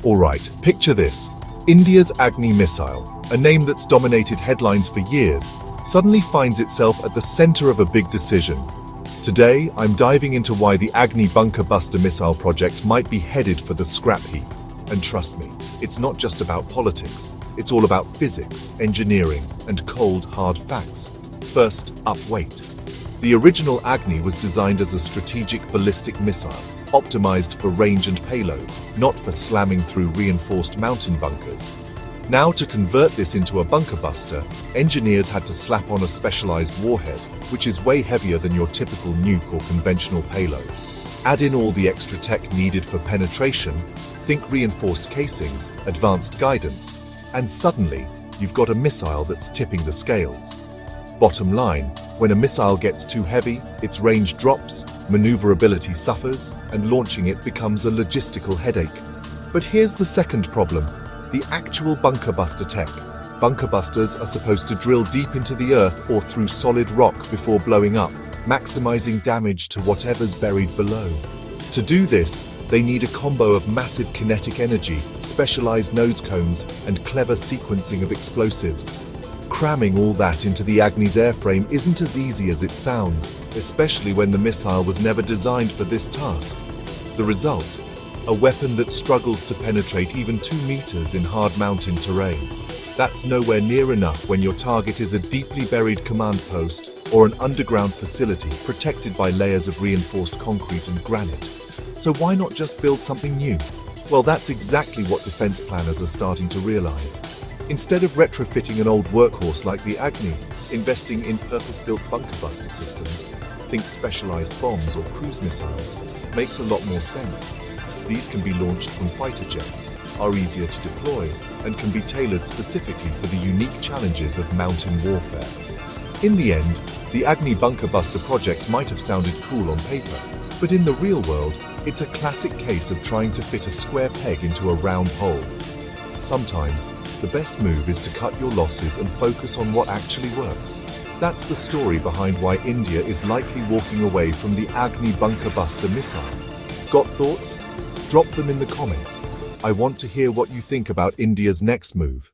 Alright, picture this. India's Agni missile, a name that's dominated headlines for years, suddenly finds itself at the center of a big decision. Today, I'm diving into why the Agni bunker buster missile project might be headed for the scrap heap. And trust me, it's not just about politics. It's all about physics, engineering, and cold, hard facts. First, up weight. The original Agni was designed as a strategic ballistic missile, optimized for range and payload, not for slamming through reinforced mountain bunkers. Now, to convert this into a bunker buster, engineers had to slap on a specialized warhead, which is way heavier than your typical nuke or conventional payload. Add in all the extra tech needed for penetration, think reinforced casings, advanced guidance, and suddenly, you've got a missile that's tipping the scales. Bottom line, when a missile gets too heavy, its range drops, maneuverability suffers, and launching it becomes a logistical headache. But here's the second problem: the actual bunker buster tech. Bunker busters are supposed to drill deep into the earth or through solid rock before blowing up, maximizing damage to whatever's buried below. To do this, they need a combo of massive kinetic energy, specialized nose cones, and clever sequencing of explosives. Cramming all that into the Agni's airframe isn't as easy as it sounds, especially when the missile was never designed for this task. The result? A weapon that struggles to penetrate even 2 meters in hard mountain terrain. That's nowhere near enough when your target is a deeply buried command post or an underground facility protected by layers of reinforced concrete and granite. So why not just build something new? Well, that's exactly what defense planners are starting to realize. Instead of retrofitting an old workhorse like the Agni, investing in purpose-built bunker buster systems, think specialized bombs or cruise missiles, makes a lot more sense. These can be launched from fighter jets, are easier to deploy, and can be tailored specifically for the unique challenges of mountain warfare. In the end, the Agni bunker buster project might have sounded cool on paper, but in the real world, it's a classic case of trying to fit a square peg into a round hole. Sometimes, the best move is to cut your losses and focus on what actually works. That's the story behind why India is likely walking away from the Agni bunker buster missile. Got thoughts? Drop them in the comments. I want to hear what you think about India's next move.